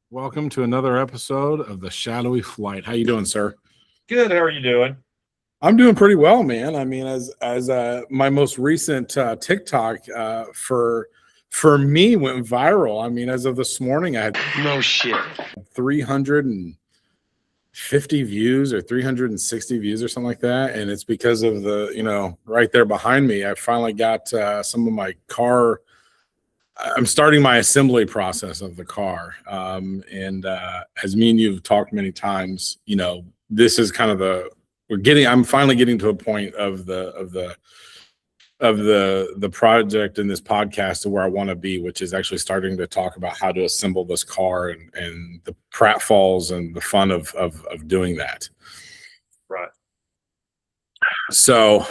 Welcome to another episode of the Shadowy Flight. How you doing, sir? Good. How are you doing? I'm doing pretty well, man. I mean, as my most recent TikTok for me went viral. I mean, as of this morning, I had No shit. 350 views or 360 views or something like that, and it's because of the right there behind me. I finally got some of my car. I'm starting my assembly process of the car. And as me and you've talked many times, this is kind of I'm finally getting to a point of the project in this podcast to where I want to be, which is actually starting to talk about how to assemble this car and the pratfalls and the fun of doing that. Right. So,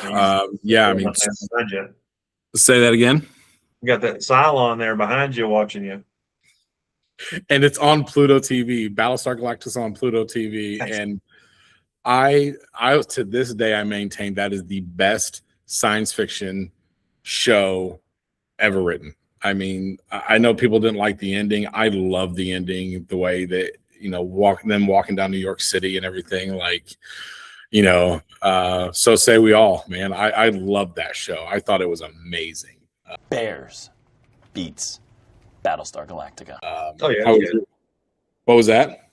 yeah, I mean, say that again. You got that Cylon there behind you watching you. And it's on Pluto TV, Battlestar Galactica on Pluto TV. And I to this day, I maintain that is the best science fiction show ever written. I mean, I know people didn't like the ending. I love the ending, the way that, walking down New York City and everything, so say we all, man. I love that show. I thought it was amazing. Bears beats Battlestar Galactica. What was that?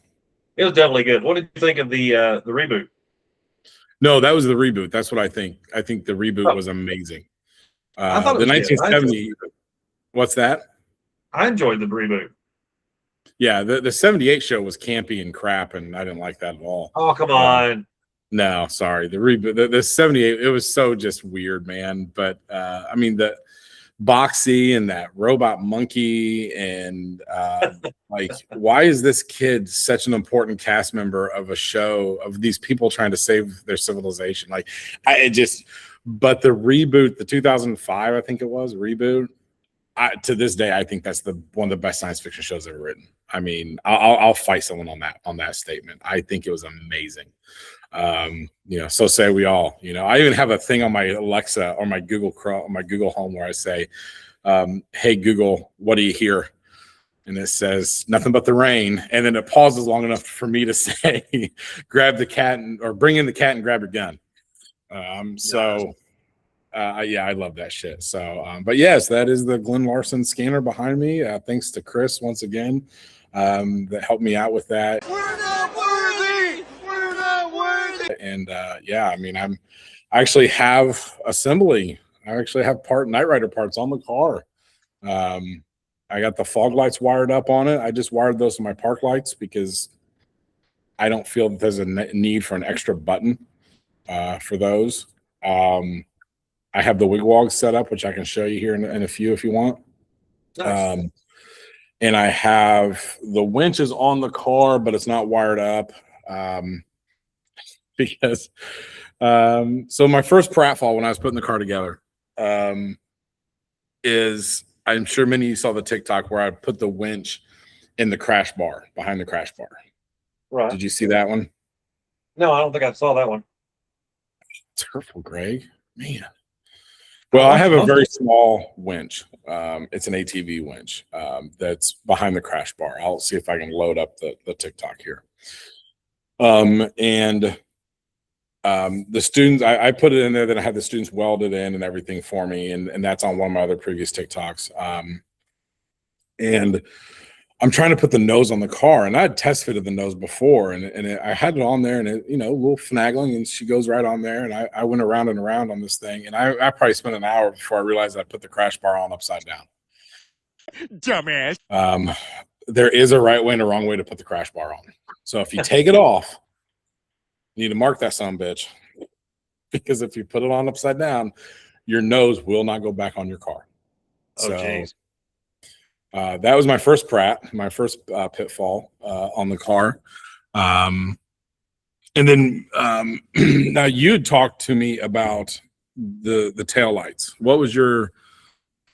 It was definitely good. What did you think of the reboot? No, that was the reboot. That's what I think. I think the reboot was amazing. I thought it the was 1970. What's that? I enjoyed the reboot. Yeah, the 78 show was campy and crap, and I didn't like that at all. Oh, come on. No, sorry. The reboot, the 78, it was so just weird, man. But I mean, the Boxy and that robot monkey and why is this kid such an important cast member of a show of these people trying to save their civilization? But the reboot, the 2005, I think it was reboot. To this day, I think that's one of the best science fiction shows ever written. I mean, I'll fight someone on that statement. I think it was amazing. So say we all. I even have a thing on my Alexa or my Google Chrome, or my Google Home, where I say, "Hey Google, what do you hear?" And it says nothing but the rain, and then it pauses long enough for me to say, "Grab the cat or bring in the cat and grab your gun." Yeah, I love that shit. So, but yes, that is the Glenn Larson scanner behind me. Thanks to Chris once again, that helped me out with that. We're not worthy. We're not worthy. And yeah, I mean, I actually have assembly. I actually have Knight Rider parts on the car. I got the fog lights wired up on it. I just wired those to my park lights because I don't feel that there's a need for an extra button for those. I have the wigwag set up, which I can show you here in a few if you want. Nice. And I have the winches on the car, but it's not wired up because so my first pratfall when I was putting the car together is, I'm sure many of you saw the TikTok where I put the winch in the crash bar, behind the crash bar. Right. Did you see that one? No, I don't think I saw that one. It's hurtful, Greg. Man. Well, I have a very small winch. It's an ATV winch that's behind the crash bar. I'll see if I can load up the TikTok here. The students, I put it in there, then I had the students welded in and everything for me. And that's on one of my other previous TikToks. And I'm trying to put the nose on the car, and I had test fitted the nose before, and I had it on there, and a little finagling, and she goes right on there, and I went around and around on this thing, and I probably spent an hour before I realized I put the crash bar on upside down. Dumbass. There is a right way and a wrong way to put the crash bar on. So if you take it off, you need to mark that son of a bitch, because if you put it on upside down, your nose will not go back on your car. Oh, jeez. That was my first pitfall on the car. And then now you talked to me about the taillights. What was your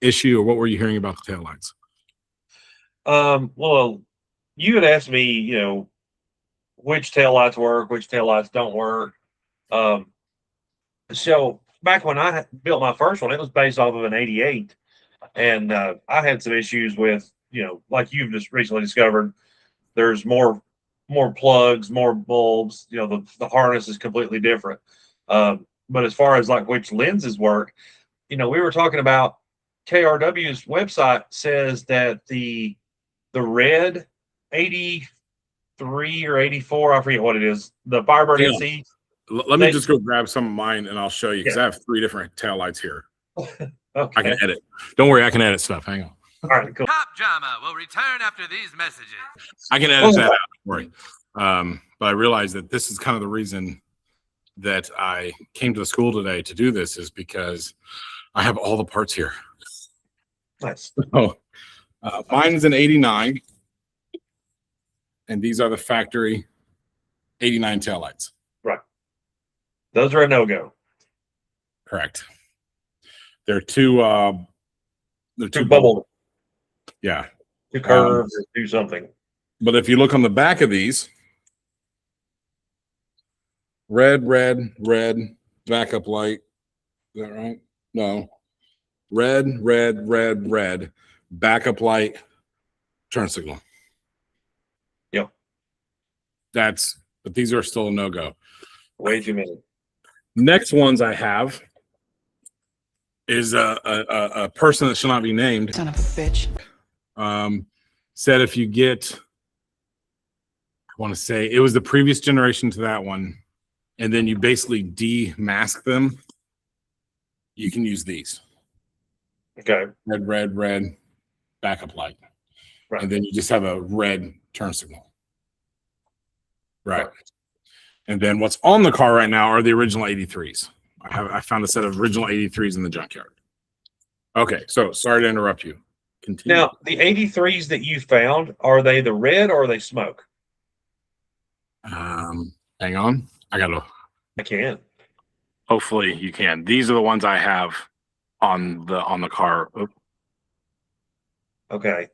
issue, or what were you hearing about the taillights? Well, you had asked me, which taillights work, which taillights don't work. So back when I built my first one, it was based off of an 88. And I had some issues with, like you've just recently discovered, There's more plugs, more bulbs. You know, the harness is completely different. But as far as like which lenses work, you know, we were talking about KRW's website says that the red 83 or 84, I forget what it is, the Firebird Yeah. SE. Let me just go grab some of mine and I'll show you because Yeah. I have 3 different taillights here. Okay. I can edit. Don't worry, I can edit stuff. Hang on. All right, cool. Top Drama will return after these messages. I can edit that out. Don't worry. But I realized that this is kind of the reason that I came to the school today to do this is because I have all the parts here. Nice. So, mine's an 89, and these are the factory 89 taillights. Right. Those are a no-go. Correct. They're two bubble. Yeah. Two curves or do something. But if you look on the back of these, red, backup light. Is that right? No. Red, backup light, turn signal. Yep. But these are still a no-go. Way too many. Next ones I have is a person that shall not be named. Son of a bitch. Said if you get, I want to say it was the previous generation to that one, and then you basically de-mask them, you can use these. Okay. Red, backup light. Right. And then you just have a red turn signal. Right. And then what's on the car right now are the original 83s. I found a set of original 83s in the junkyard. Okay, so sorry to interrupt you. Continue. Now, the 83s that you found, are they the red or are they smoke? Hang on. I can. Hopefully you can. These are the ones I have on the car. Oop. Okay.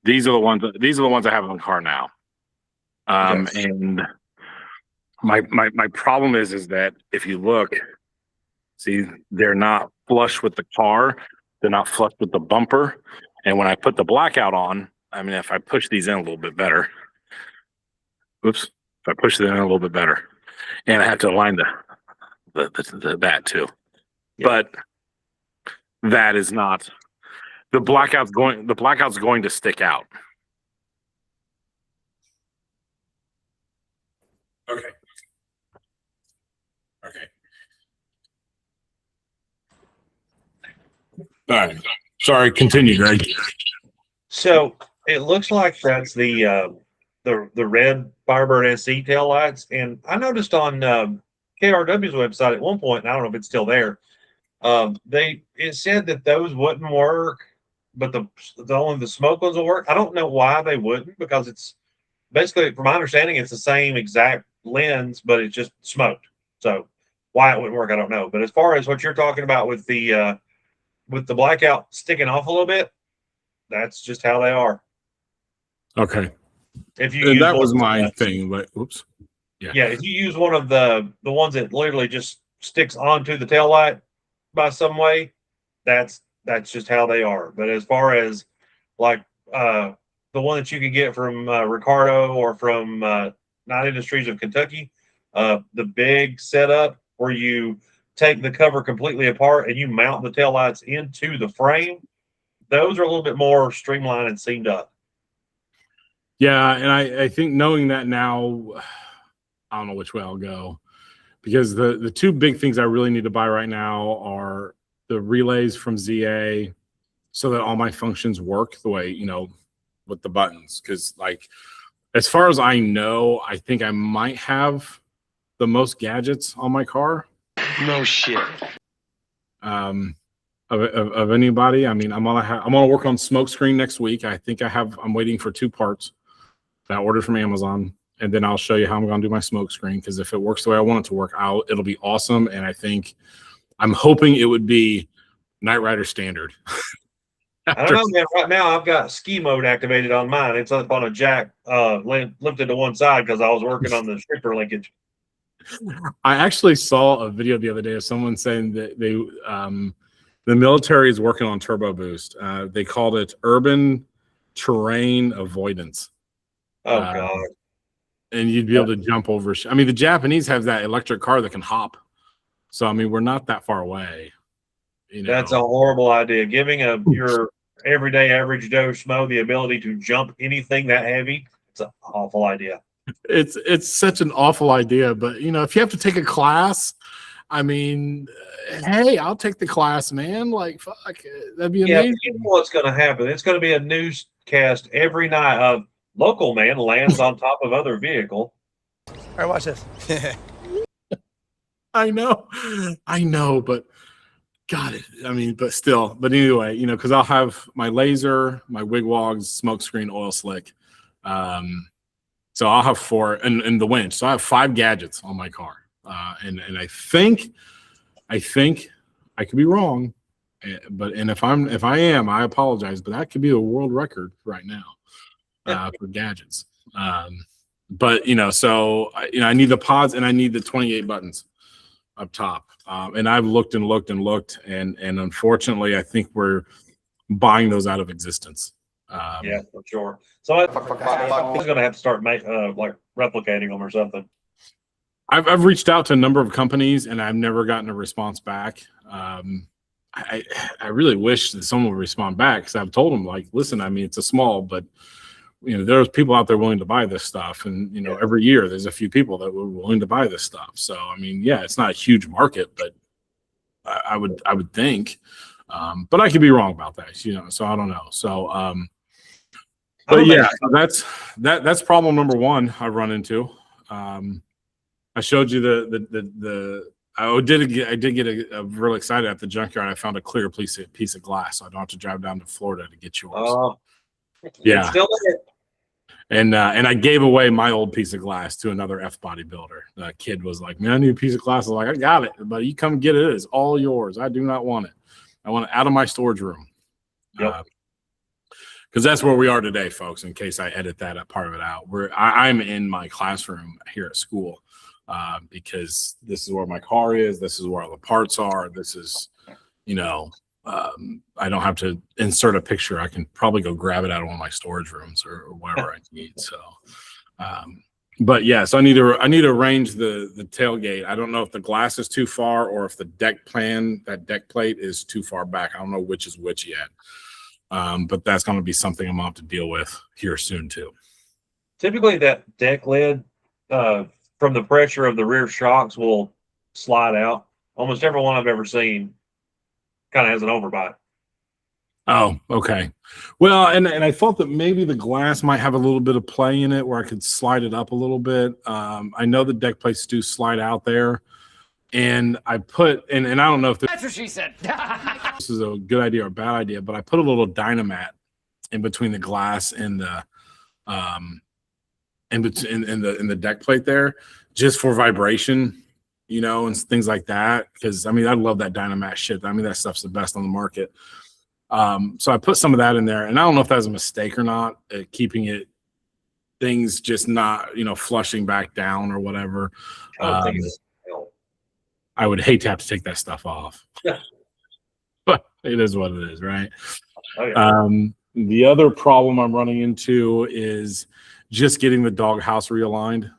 These are the ones I have on the car now. Yes. And my problem is that if you look, see, they're not flush with the car, they're not flush with the bumper. And when I put the blackout on, I mean, if I push these in a little bit better, if I push them in a little bit better, and I have to align that too. Yeah. But that is not the blackout's going to stick out. Okay. All right. Sorry, continue, Greg. So it looks like that's the red Firebird SE tail lights, and I noticed on KRW's website at one point, and I don't know if it's still there. It said that those wouldn't work, but the only the smoke ones will work. I don't know why they wouldn't, because it's basically, from my understanding, it's the same exact lens, but it's just smoked. So why it wouldn't work, I don't know. But as far as what you're talking about with the blackout sticking off a little bit, that's just how they are. Okay. If you that was my thing, but oops. Yeah, if you use one of the ones that literally just sticks onto the tail light by some way, that's just how they are. But as far as like the one that you can get from Ricardo or from Night Industries of Kentucky, the big setup where you take the cover completely apart and you mount the tail lights into the frame, those are a little bit more streamlined and seamed up. Yeah, and I think knowing that now, I don't know which way I'll go, because the two big things I really need to buy right now are the relays from ZA, so that all my functions work the way, with the buttons. Because like, as far as I know, I think I might have the most gadgets on my car. No shit. Of anybody. I mean, I'm gonna work on smoke screen next week. I'm waiting for 2 parts that I ordered from Amazon, and then I'll show you how I'm gonna do my smoke screen, because if it works the way I want it to work out, it'll be awesome. And I'm hoping it would be Knight Rider standard. I don't know, man. Right now, I've got ski mode activated on mine. It's up on a jack, lifted to one side because I was working on the stripper linkage. I actually saw a video the other day of someone saying that the military is working on turbo boost. They called it urban terrain avoidance. Oh Uh, God. and you'd be able to jump over. I mean, the Japanese have that electric car that can hop. So I mean, we're not that far away. You know, That's a horrible idea. Giving your everyday average Joe Schmo the ability to jump anything that heavy, it's an awful idea. it's such an awful idea. But you know, if you have to take a class, I mean, hey, I'll take the class, man. Like, fuck, that'd be Yeah, amazing. but you know what's going to happen? It's going to be a newscast every night of local man lands on top of other vehicle. All right, watch this. I know, but got it. I mean, but still, but anyway, you know, because I'll have my laser, my wigwags, smoke screen, oil slick. So I'll have 4 and the winch. So I have 5 gadgets on my car. And I think I could be wrong, but if I am, I apologize, but that could be a world record right now for gadgets. But you know, so I need the pods and I need the 28 buttons up top. And I've looked and looked and looked, and unfortunately, I think we're buying those out of existence. Yeah, for sure. So I was going to have to start like replicating them or something. I've reached out to a number of companies and I've never gotten a response back. I really wish that someone would respond back, because I've told them, like, listen, I mean, it's a small, but you know, there's people out there willing to buy this stuff, and you know, every year there's a few people that were willing to buy this stuff. So I mean, yeah, it's not a huge market, but I would think, but I could be wrong about that, you know. So I don't know. So but yeah, so that's problem number 1 I've run into. I showed you I did get a really excited at the junkyard. I found a clear piece of glass, so I don't have to drive down to Florida to get yours. Oh, yeah. Still there. And I gave away my old piece of glass to another F bodybuilder. The kid was like, "Man, I need a piece of glass." I was like, "I got it, but you come get it. It's all yours. I do not want it. I want it out of my storage room." Yep. Because that's where we are today, folks. In case I edit that part of it out, I'm in my classroom here at school, because this is where my car is. This is where all the parts are. This is, you know. I don't have to insert a picture. I can probably go grab it out of one of my storage rooms or whatever I need. So, but yeah, so I need to arrange the tailgate. I don't know if the glass is too far or if the deck plate is too far back. I don't know which is which yet. But that's going to be something I'm going to have to deal with here soon too. Typically that deck lid, from the pressure of the rear shocks, will slide out. Almost every one I've ever seen kind of has an overbite. Oh, okay. Well, and I thought that maybe the glass might have a little bit of play in it where I could slide it up a little bit. I know the deck plates do slide out there, and I put and I don't know if That's what she said. this is a good idea or a bad idea, but I put a little Dynamat in between the glass and the in the deck plate there, just for vibration, you know, and things like that. Because I mean, I love that Dynamat shit. I mean, that stuff's the best on the market. So I put some of that in there, and I don't know if that's a mistake or not, keeping things just not, you know, flushing back down or whatever. I would hate to have to take that stuff off. Yeah. But it is what it is, right? Oh, yeah. The other problem I'm running into is just getting the doghouse realigned.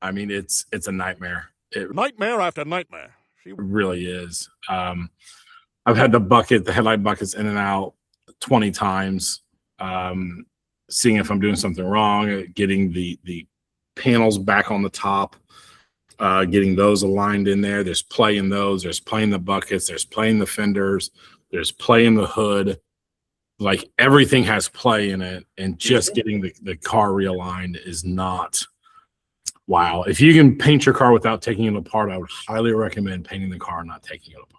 I mean, it's a nightmare. Nightmare after nightmare. It really is. I've had the headlight buckets in and out 20 times, seeing if I'm doing something wrong, getting the panels back on the top, getting those aligned in there. There's play in those. There's play in the buckets. There's play in the fenders. There's play in the hood. Like, everything has play in it, and just getting the car realigned is not. Wow. If you can paint your car without taking it apart, I would highly recommend painting the car and not taking it apart.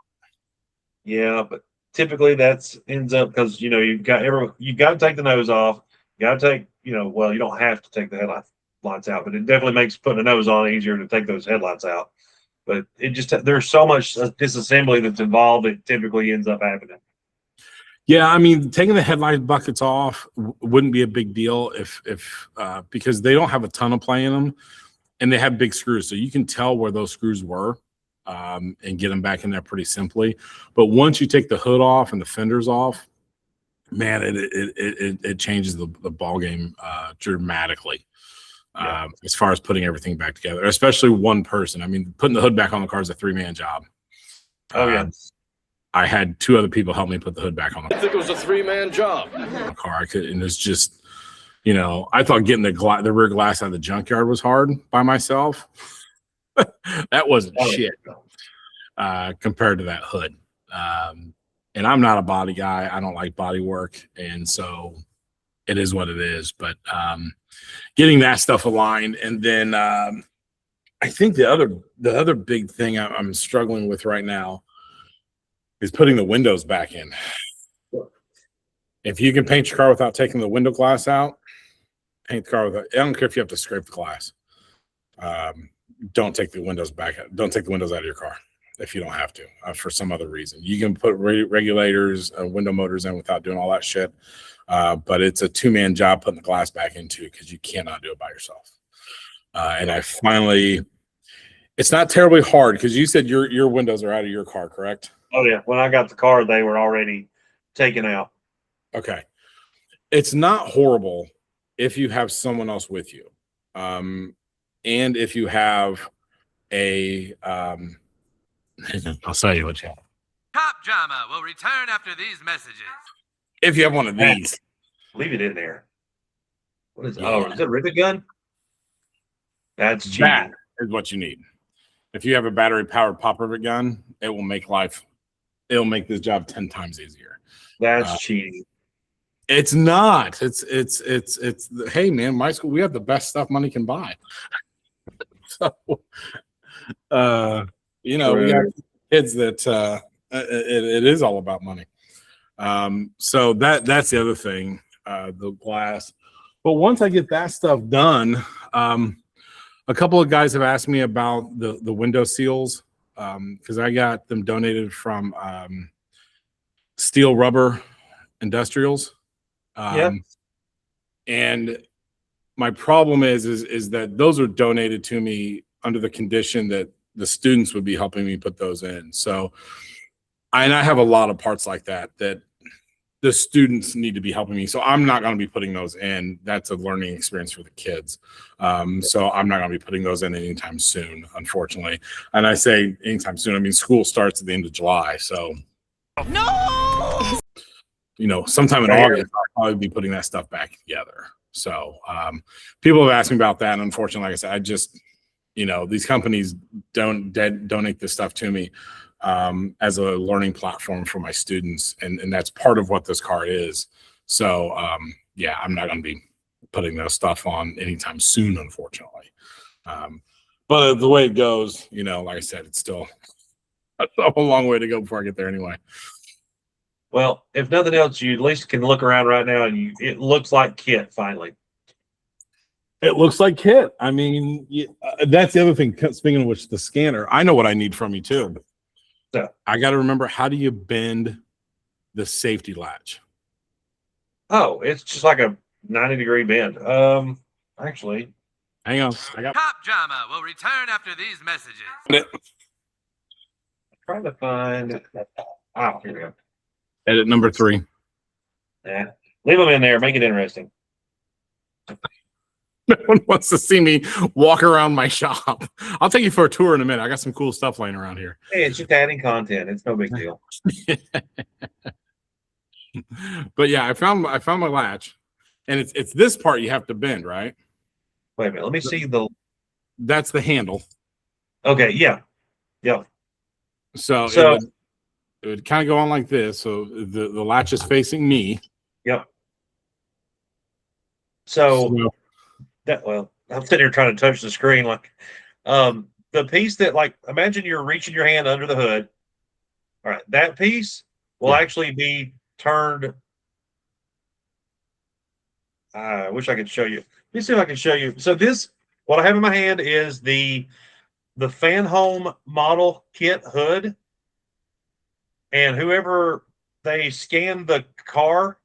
Yeah, but typically that's ends up because, you know, you've got to take the nose off. You got to take, you know, well, you don't have to take the headlights out, but it definitely makes putting a nose on easier to take those headlights out. But it just, there's so much disassembly that's involved. It typically ends up happening. Yeah, I mean, taking the headlight buckets off wouldn't be a big deal if because they don't have a ton of play in them, and they have big screws, so you can tell where those screws were, and get them back in there pretty simply. But once you take the hood off and the fenders off, man, it changes the ball game dramatically. as far as putting everything back together, especially one person. I mean, putting the hood back on the car is a 3-man job. Oh yeah. I had 2 other people help me put the hood back on the I think it was a 3-man job. car. I could, and it's just, I thought getting the rear glass out of the junkyard was hard by myself. That wasn't shit compared to that hood. And I'm not a body guy. I don't like body work, and so it is what it is. But getting that stuff aligned, and then I think the other big thing I'm struggling with right now is putting the windows back in. If you can paint your car without taking the window glass out, paint the car without. I don't care if you have to scrape the glass. Don't take the windows back. Don't take the windows out of your car if you don't have to for some other reason. You can put regulators, window motors in without doing all that shit. But it's a 2-man job putting the glass back into because you cannot do it by yourself. And I finally, it's not terribly hard because you said your windows are out of your car, correct? Oh yeah. When I got the car, they were already taken out. Okay. It's not horrible if you have someone else with you. And if you have a, I'll tell you what you have. Cop Drama will return after these messages. If you have one of these. Leave it in there. What is? Yeah. Oh, is it a rivet gun? That's cheating. That is what you need. If you have a battery powered pop rivet gun, it'll make this job 10 times easier. That's cheating. It's not. It's hey man, my school, we have the best stuff money can buy. So we got kids that it is all about money. So that's the other thing, the glass. But once I get that stuff done, a couple of guys have asked me about the window seals because I got them donated from Steel Rubber Industrials. And my problem is that those are donated to me under the condition that the students would be helping me put those in. So, I have a lot of parts like that the students need to be helping me. So I'm not going to be putting those in. That's a learning experience for the kids. So I'm not going to be putting those in anytime soon, unfortunately. And I say anytime soon, I mean, school starts at the end of July. So no, sometime in August, I'll probably be putting that stuff back together. So people have asked me about that. And unfortunately, like I said, I just, these companies don't donate this stuff to me as a learning platform for my students. And that's part of what this car is. So I'm not going to be putting those stuff on anytime soon, unfortunately. But the way it goes, like I said, it's still a long way to go before I get there anyway. Well, if nothing else, you at least can look around right now, and it looks like Kit finally. It looks like Kit. I mean, that's the other thing. Speaking of which, the scanner, I know what I need from you too. So I got to remember, how do you bend the safety latch? Oh, it's just like a 90-degree bend. Actually, hang on. Cop Drama will return after these messages. I'm trying to find. Oh, here we go. Edit number 3. Yeah, leave them in there. Make it interesting. No one wants to see me walk around my shop. I'll take you for a tour in a minute. I got some cool stuff laying around here. Hey, it's just adding content. It's no big deal. But yeah, I found my latch, and it's this part you have to bend, right? Wait a minute. Let me see That's the handle. Okay. Yeah. So it would kind of go on like this. So the latch is facing me. Yep. So I'm sitting here trying to touch the screen, like the piece that, like, imagine you're reaching your hand under the hood. All right, that piece will actually be turned. I wish I could show you. Let me see if I can show you. So what I have in my hand is the Fan Home model kit hood, and whoever they scanned the car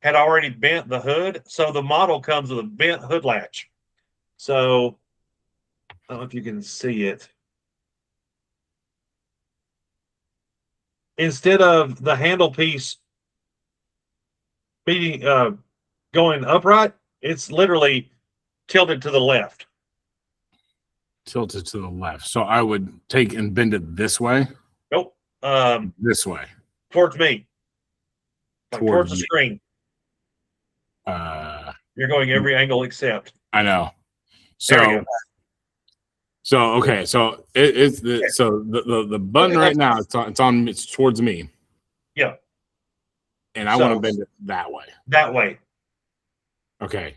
had already bent the hood, so the model comes with a bent hood latch. So I don't know if you can see it. Instead of the handle piece being going upright, it's literally tilted to the left. Tilted to the left. So I would take and bend it this way. Nope. This way. Towards me. Like towards the you. screen. You're going every angle except. I know. There you So go. so okay. So it's the button right now. It's towards me. Yeah. And I want to bend it that way. That way. Okay.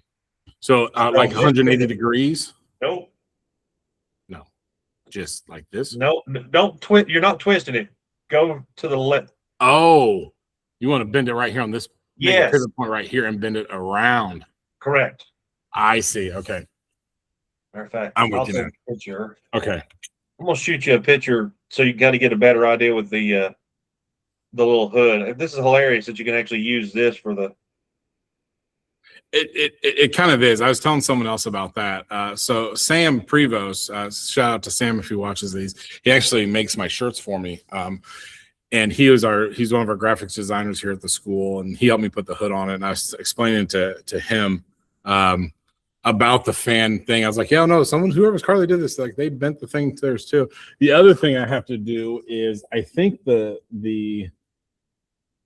So like 180 degrees. Nope. No. Just like this. No, don't twist. You're not twisting it. Go to the left. Oh, you want to bend it right here on this Yes. pivot point right here and bend it around. Correct. I see. Okay. Matter of fact, I'm with I'll you take now. a picture. Okay. I'm gonna shoot you a picture so you got to get a better idea with the little hood. This is hilarious that you can actually use this for the. It kind of is. I was telling someone else about that. So Sam Prevost, shout out to Sam if he watches these. He actually makes my shirts for me. And he's one of our graphics designers here at the school, and he helped me put the hood on it. And I was explaining to him about the fan thing. I was like, yeah, no, whoever's Carly did this, like they bent the thing to theirs too. The other thing I have to do is I think the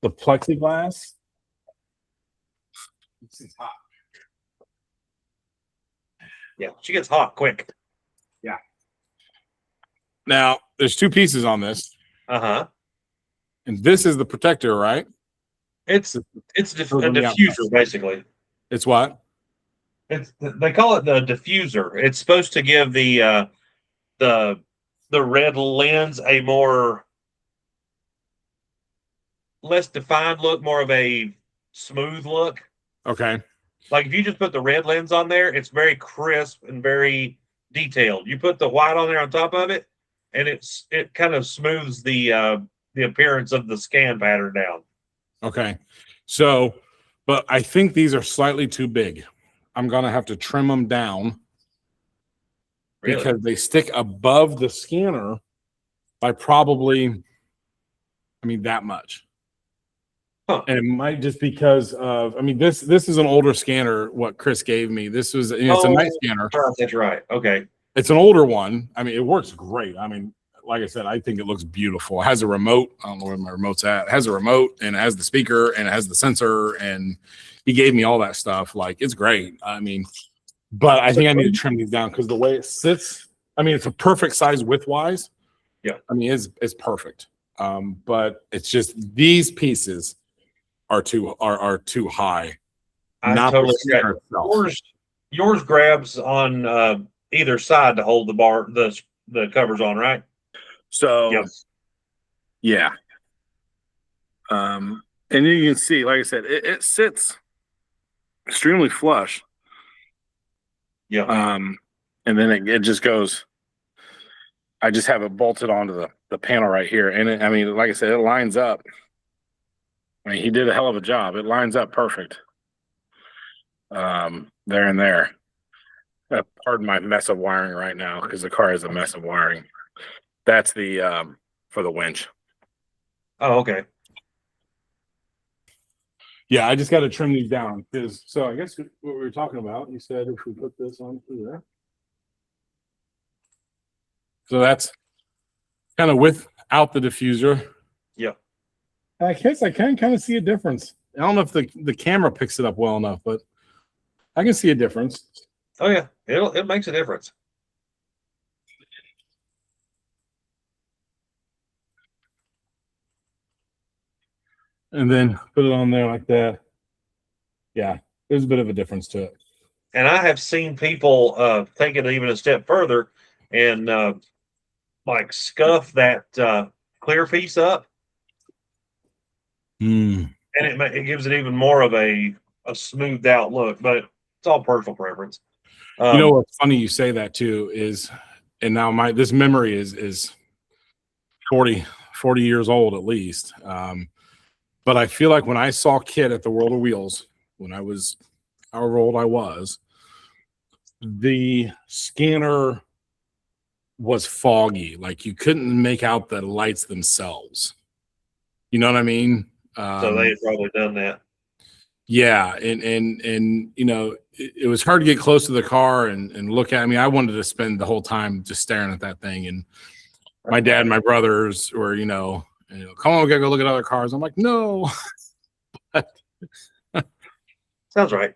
plexiglass. It's hot. Yeah, she gets hot quick. Yeah. Now there's two pieces on this. Uh-huh. And this is the protector, right? It's a diffuser, basically. It's what? They call it the diffuser. It's supposed to give the red lens a less defined look, more of a smooth look. Okay. Like if you just put the red lens on there, it's very crisp and very detailed. You put the white on there on top of it, and it kind of smooths the appearance of the scan pattern down. Okay. So, but I think these are slightly too big. I'm going to have to trim them down because they stick above the scanner by probably, that much. Huh. And it might just because of, this is an older scanner, what Chris gave me. This was, it's a night scanner. That's right. Okay. It's an older one. It works great. Like I said, I think it looks beautiful. It has a remote. I don't know where my remote's at. It has a remote and it has the speaker and it has the sensor, and he gave me all that stuff. Like, it's great. But I think I need to trim these down because the way it sits, it's a perfect size width-wise. Yeah. It's perfect. But it's just these pieces are too high. I Not totally the scanner itself. Yours grabs on either side to hold the covers on, right? So, Yep. Yeah. And you can see, like I said, it sits extremely flush. Yeah. And then it just goes. I just have it bolted onto the panel right here, and like I said, it lines up. He did a hell of a job. It lines up perfect. There and there. Pardon my mess of wiring right now because the car is a mess of wiring. That's the for the winch. Oh, okay. Yeah, I just got to trim these down so I guess what we were talking about, you said if we put this on through there. So that's kind of without the diffuser. Yeah. I guess I can kind of see a difference. I don't know if the camera picks it up well enough, but I can see a difference. Oh yeah, it makes a difference. And then put it on there like that. Yeah, there's a bit of a difference to it. And I have seen people take it even a step further and like scuff that clear piece up, and it gives it even more of a smoothed out look. But it's all personal preference. You know what's funny? You say that too is, and now this memory is 40 years old at least. But I feel like when I saw Kit at the World of Wheels, when I was however old I was, the scanner was foggy. Like you couldn't make out the lights themselves. You know what I mean? So they had probably done that. Yeah, and you know, it was hard to get close to the car and look at. I mean, I wanted to spend the whole time just staring at that thing. And my dad and my brothers were, come on, we gotta go look at other cars. I'm like, no. Sounds right.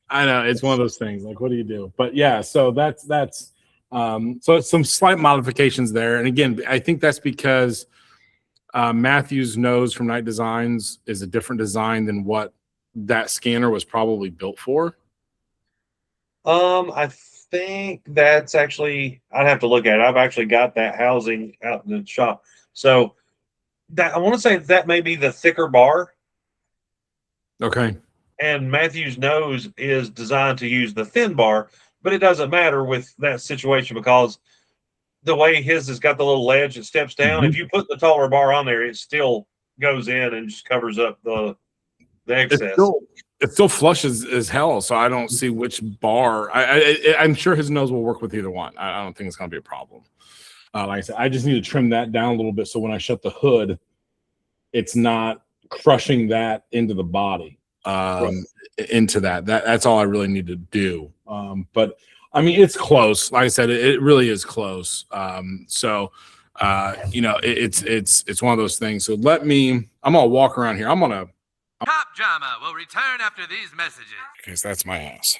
I know it's one of those things. Like, what do you do? But yeah, so that's so it's some slight modifications there. And again, I think that's because Matthew's nose from Night Designs is a different design than what that scanner was probably built for. I think that's actually, I'd have to look at it. I've actually got that housing out in the shop. So that I want to say that may be the thicker bar, Okay. and Matthew's nose is designed to use the thin bar, but it doesn't matter with that situation because the way his has got the little ledge that steps down, if you put the taller bar on there, it still goes in and just covers up the excess. It still flushes as hell, so I don't see which bar. I'm sure his nose will work with either one. I don't think it's going to be a problem. Like I said, I just need to trim that down a little bit so when I shut the hood, it's not crushing that into the body, into that. That's all I really need to do. But I mean, it's close. Like I said, it really is close. It's one of those things. So I'm gonna walk around here. Cop Drama will return after these messages. Okay, so that's my house.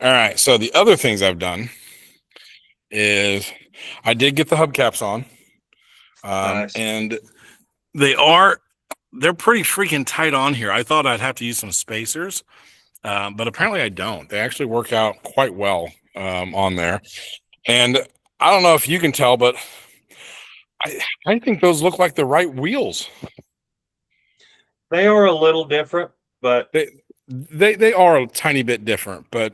All right. So the other things I've done is I did get the hubcaps on, Nice. and they're pretty freaking tight on here. I thought I'd have to use some spacers, but apparently I don't. They actually work out quite well on there. And I don't know if you can tell, but I think those look like the right wheels. They are a little different, but They are a tiny bit different, but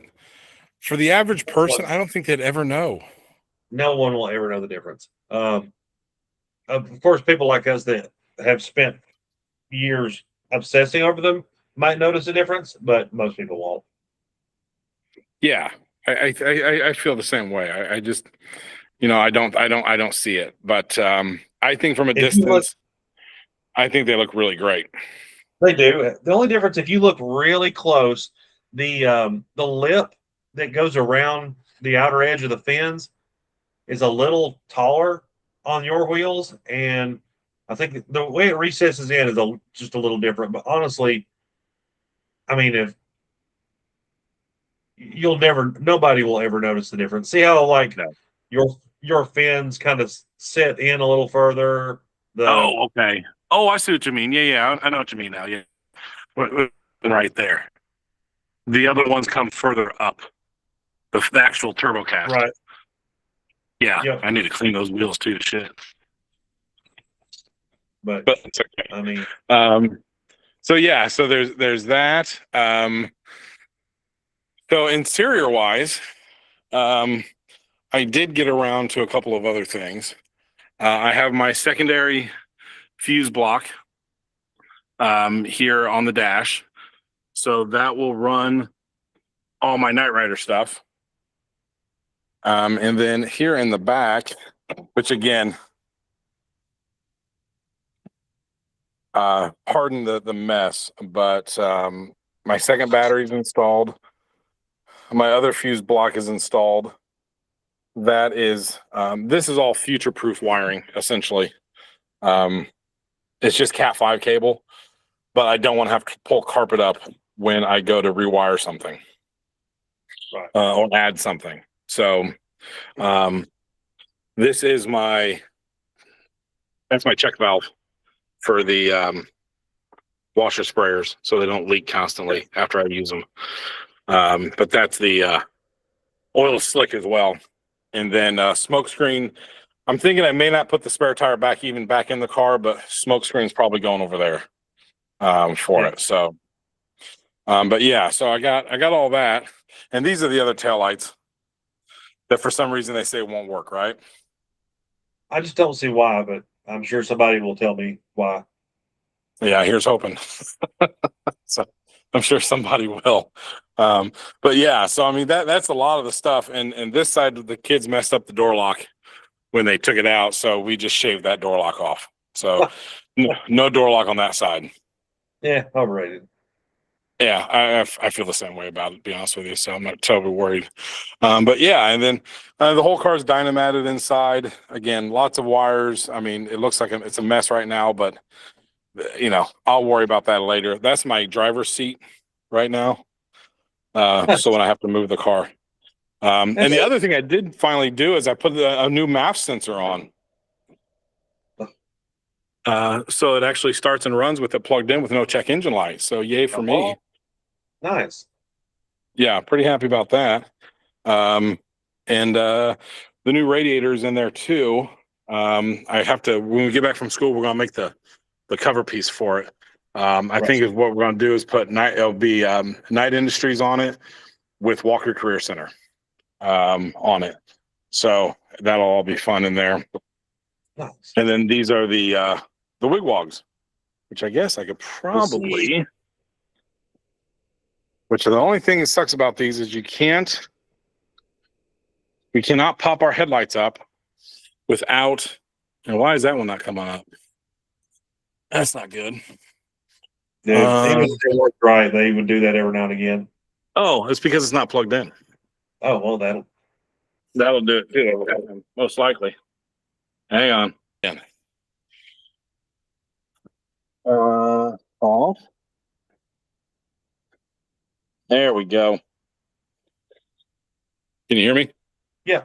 for the average person, I don't think they'd ever know. no one will ever know the difference. Of course, people like us that have spent years obsessing over them might notice a difference, but most people won't. Yeah, I feel the same way. I just, I don't see it. But I think from a distance, I think they look really great. They do. The only difference, if you look really close, the lip that goes around the outer edge of the fins is a little taller on your wheels, and I think the way it recesses in is just a little different. But honestly, I mean, if nobody will ever notice the difference. See how your fins kind of set in a little further. Okay. Oh, I see what you mean. Yeah, I know what you mean now. Yeah, right there. The other ones come further up. The actual turbo cast. Right. Yeah, Yep. I need to clean those wheels too. Shit. But it's okay. I mean, so yeah, so there's that. So interior wise, I did get around to a couple of other things. I have my secondary fuse block here on the dash, so that will run all my Knight Rider stuff. And then here in the back, which again, pardon the mess, but my second battery is installed. My other fuse block is installed. That is, this is all future-proof wiring, essentially. It's just Cat5 cable, but I don't want to have to pull carpet up when I go to rewire something, right. Or add something. So, this is that's my check valve for the washer sprayers, so they don't leak constantly after I use them. But that's the oil slick as well. And then smoke screen. I'm thinking I may not put the spare tire back in the car, but smoke screen's probably going over there for it. So, but yeah, so I got all that, and these are the other taillights that for some reason they say won't work, right? I just don't see why, but I'm sure somebody will tell me why. Yeah, here's hoping. So I'm sure somebody will. But yeah, so I mean that's a lot of the stuff, and this side the kids messed up the door lock when they took it out, so we just shaved that door lock off. So no door lock on that side. Yeah, overrated. Yeah, I feel the same way about it, to be honest with you. So I'm not totally worried. But yeah, and then the whole car is dynamated inside. Again, lots of wires. I mean, it looks like it's a mess right now, but I'll worry about that later. That's my driver's seat right now. So when I have to move the car. And the other thing I did finally do is I put a new MAF sensor on. So it actually starts and runs with it plugged in with no check engine light. So yay for me. Nice. Yeah, pretty happy about that. And the new radiator's in there too. I have to, when we get back from school, we're gonna make the cover piece for it. I think is what we're gonna do is put it'll be Night Industries on it with Walker Career Center on it. So that'll all be fun in there. Nice. And then these are the wigwogs, which I guess I could probably. Which are the only thing that sucks about these is we cannot pop our headlights up without. And why is that one not coming up? That's not good. Yeah, even if they work right, they would do that every now and again. Oh, it's because it's not plugged in. Oh, well, That'll do it too, most likely. Hang on. Yeah. Off. There we go. Can you hear me? Yeah.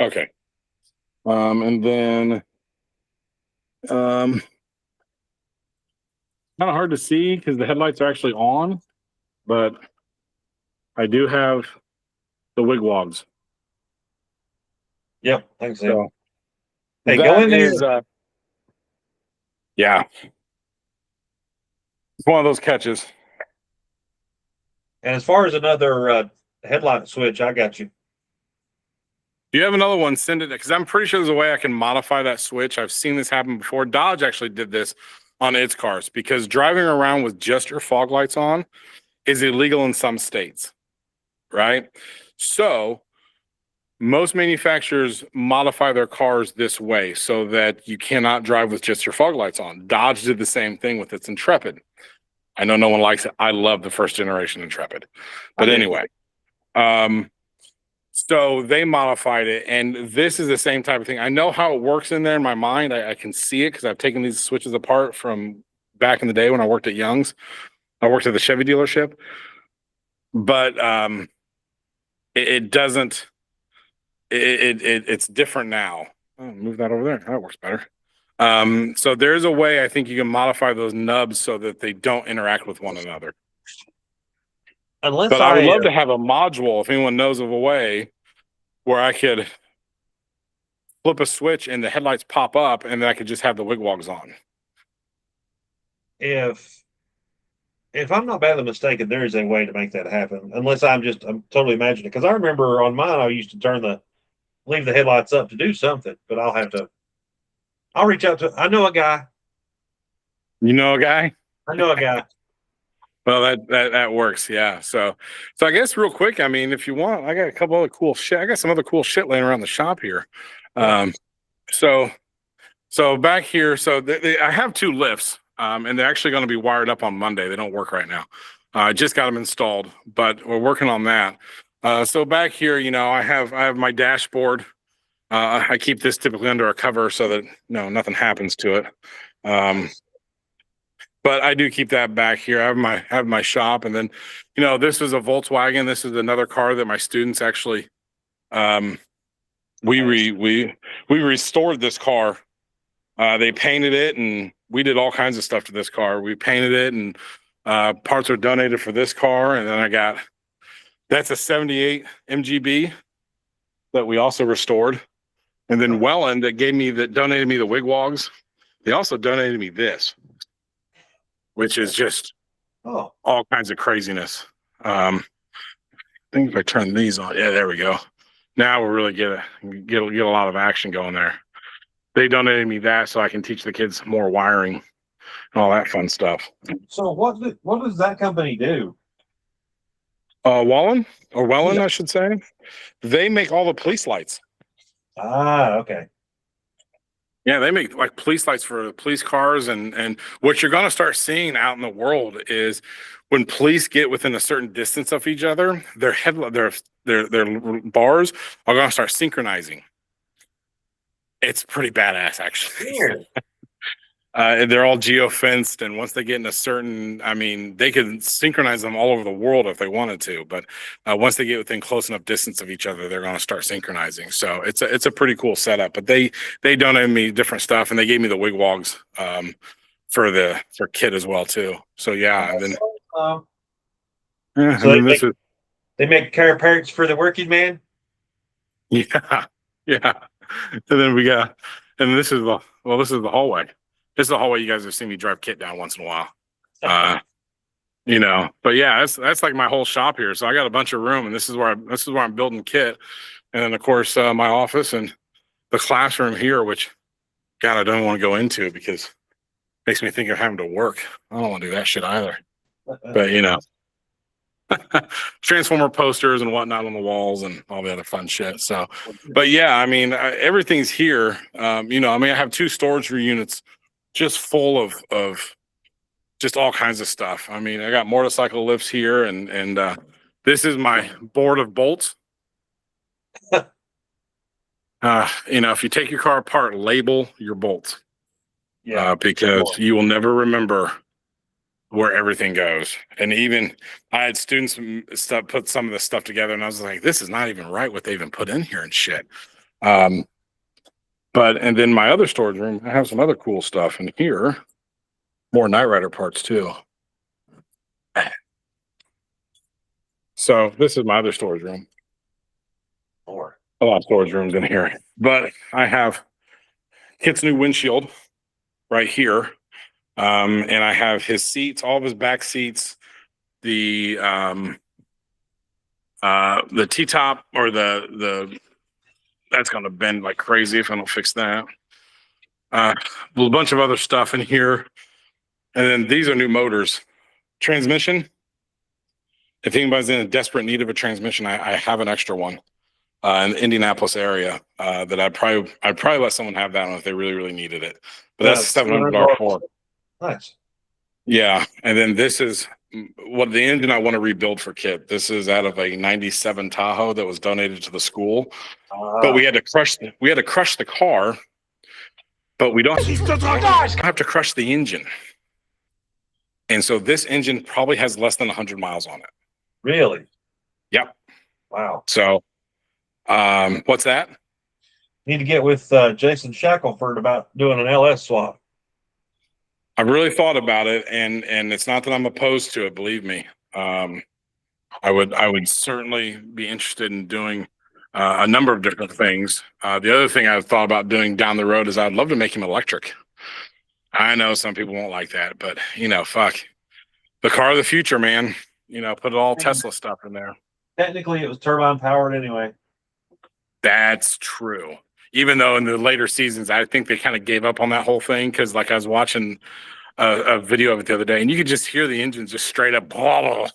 Okay. And then kind of hard to see because the headlights are actually on, but I do have the wigwogs. Yep, I can see. So Hey, go in there. is, yeah. It's one of those catches. And as far as another headlight switch, I got you. Do you have another one? Send it, because I'm pretty sure there's a way I can modify that switch. I've seen this happen before. Dodge actually did this on its cars because driving around with just your fog lights on is illegal in some states, right? So most manufacturers modify their cars this way so that you cannot drive with just your fog lights on. Dodge did the same thing with its Intrepid. I know no one likes it. I love the first generation Intrepid. But anyway, so they modified it, and this is the same type of thing. I know how it works in there in my mind. I can see it because I've taken these switches apart from back in the day when I worked at Young's. I worked at the Chevy dealership. But it doesn't, it's different now. Oh, move that over there. That works better. So there's a way I think you can modify those nubs so that they don't interact with one another. But I would love to have a module, if anyone knows of a way where I could flip a switch and the headlights pop up and then I could just have the wigwogs on. If I'm not badly mistaken, there is a way to make that happen, unless I'm totally imagining it. Because I remember on mine, I used to leave the headlights up to do something, but I'll reach out to, I know a guy. You know a guy? I know a guy. Well, that works, yeah. So I guess real quick, I mean, if you want, I got a couple other cool shit. I got some other cool shit laying around the shop here. So back here, I have two lifts, and they're actually going to be wired up on Monday. They don't work right now. I just got them installed, but we're working on that. So back here, I have my dashboard. I keep this typically under a cover so that nothing happens to it. But I do keep that back here. I have my shop, and then, this is a Volkswagen. This is another car that my students actually, we restored this car. They painted it, and we did all kinds of stuff to this car. We painted it, and parts are donated for this car. And then that's a 78 MGB that we also restored. And then Welland that donated me the wigwogs. They also donated me this, which is just all kinds of craziness. I think if I turn these on, yeah, there we go. Now we'll really get a lot of action going there. They donated me that so I can teach the kids more wiring and all that fun stuff. So what does that company do? Welland, Yeah. I should say. They make all the police lights. Ah, okay. Yeah, they make like police lights for police cars, and what you're going to start seeing out in the world is when police get within a certain distance of each other, their bars are going to start synchronizing. It's pretty badass, actually. Weird. They're all geo-fenced, and once they get in a certain, I mean, they can synchronize them all over the world if they wanted to, but once they get within close enough distance of each other, they're going to start synchronizing. So it's a pretty cool setup. But they donated me different stuff, and they gave me the wigwogs for Kit as well too. So yeah, and then So and then this is they make car parts for the working man. yeah, yeah, and then we got, and this is the hallway. This is the hallway you guys have seen me drive Kit down once in a while. But yeah, that's like my whole shop here. So I got a bunch of room, and this is where I'm building Kit. And then of course my office and the classroom here, which God, I don't want to go into because it makes me think of having to work. I don't want to do that shit either. But Transformer posters and whatnot on the walls and all the other fun shit. So, but yeah, I mean, everything's here. I have 2 storage units just full of just all kinds of stuff. I mean, I got motorcycle lifts here, and this is my board of bolts. If you take your car apart, label your bolts. Yeah, because you will never remember where everything goes. And even I had students put some of this stuff together, and I was like, this is not even right what they even put in here and shit. And then my other storage room, I have some other cool stuff in here. More Knight Rider parts too. So this is my other storage room. more. A lot of storage rooms in here. But I have Kit's new windshield right here. And I have his seats, all of his back seats, the T-top or the that's going to bend like crazy if I don't fix that. A bunch of other stuff in here. And then these are new motors. Transmission. If anybody's in a desperate need of a transmission, I have an extra one in the Indianapolis area that I'd probably let someone have that one if they really, really needed it. But that's $700 R4. Nice. Yeah. And then this is what the engine I want to rebuild for Kit. This is out of a 97 Tahoe that was donated to the school. But we had to crush the car, but we don't have to crush the engine. And so this engine probably has less than 100 miles on it. Really? Yep. Wow. So what's that? Need to get with Jason Shackelford about doing an LS swap. I really thought about it, and it's not that I'm opposed to it, believe me. I would certainly be interested in doing a number of different things. The other thing I've thought about doing down the road is I'd love to make him electric. I know some people won't like that, but fuck. The car of the future, man. Put all Tesla stuff in there. Technically, it was turbine powered anyway. That's true. Even though in the later seasons, I think they kind of gave up on that whole thing because, like, I was watching a video of it the other day, and you could just hear the engine just straight up. Blah, blah.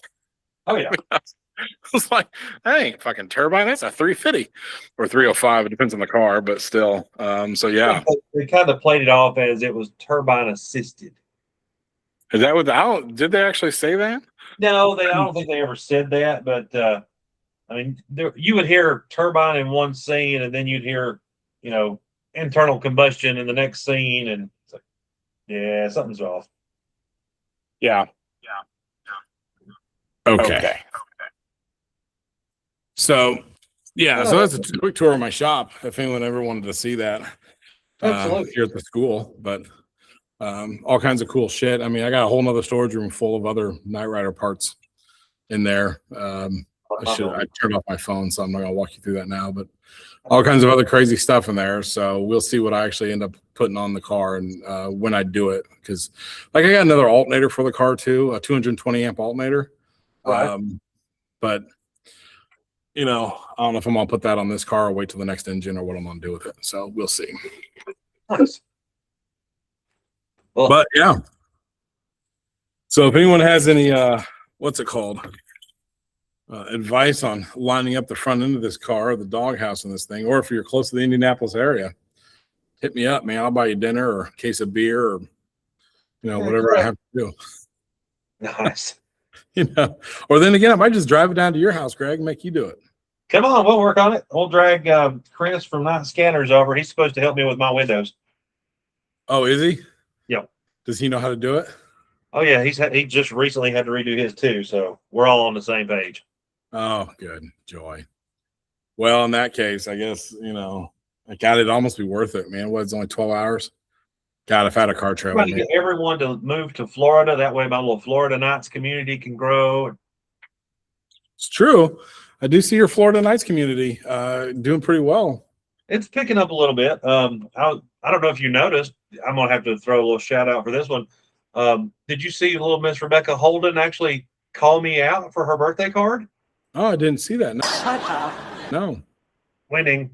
Oh yeah. I was like, that ain't fucking turbine. That's a 350 or 305. It depends on the car, but still. So yeah. They kind of played it off as it was turbine assisted. Is that what did they actually say that? No, I don't think they ever said that, but I mean, you would hear turbine in one scene, and then you'd hear, internal combustion in the next scene, and it's like, yeah, something's off. Yeah. Okay. So, yeah, so that's a quick tour of my shop. If anyone ever wanted to see that, Absolutely. here at the school, but all kinds of cool shit. I mean, I got a whole nother storage room full of other Knight Rider parts in there. I turned off my phone, so I'm not gonna walk you through that now, but all kinds of other crazy stuff in there. So we'll see what I actually end up putting on the car and when I do it, because like I got another alternator for the car too, a 220 amp alternator. Right. But I don't know if I'm gonna put that on this car or wait till the next engine or what I'm gonna do with it. So we'll see. Nice. Well, But yeah. So if anyone has any what's it called? Advice on lining up the front end of this car or the doghouse in this thing, or if you're close to the Indianapolis area, hit me up, man. I'll buy you dinner or a case of beer or whatever I have to do. Nice. Or then again, I might just drive it down to your house, Greg, and make you do it. Come on, we'll work on it. We'll drag Chris from Night Scanners over. He's supposed to help me with my windows. Oh, is he? Yep. Does he know how to do it? Oh yeah, he just recently had to redo his too, so we're all on the same page. Oh, good. Joy. Well, in that case, I guess, it'd almost be worth it, man. It's only 12 hours? God, if I had a car trailer. Trying to get everyone to move to Florida. That way my little Florida Nights community can grow. It's true. I do see your Florida Nights community doing pretty well. It's picking up a little bit. I don't know if you noticed. I'm going to have to throw a little shout out for this one. Did you see little Miss Rebecca Holden actually call me out for her birthday card? Oh, I didn't see that. No. Shut up. No. Winning.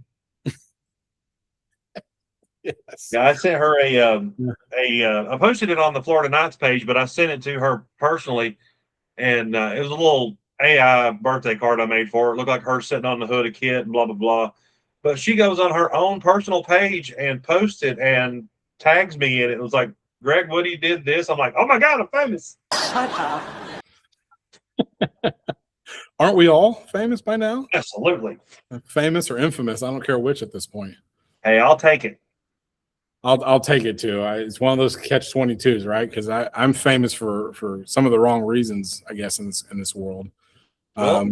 Yes. Yeah, I sent her I posted it on the Florida Nights page, but I sent it to her personally, and it was a little AI birthday card I made for her. It looked like her sitting on the hood of Kit and blah blah blah. But she goes on her own personal page and posts it and tags me in it. It was like, Greg Woody did this. I'm like, oh my God, I'm famous. Shut up. Aren't we all famous by now? Absolutely. Famous or infamous? I don't care which at this point. Hey, I'll take it. I'll take it too. It's one of those catch-22s, right? Because I'm famous for some of the wrong reasons, I guess, in this world. Well,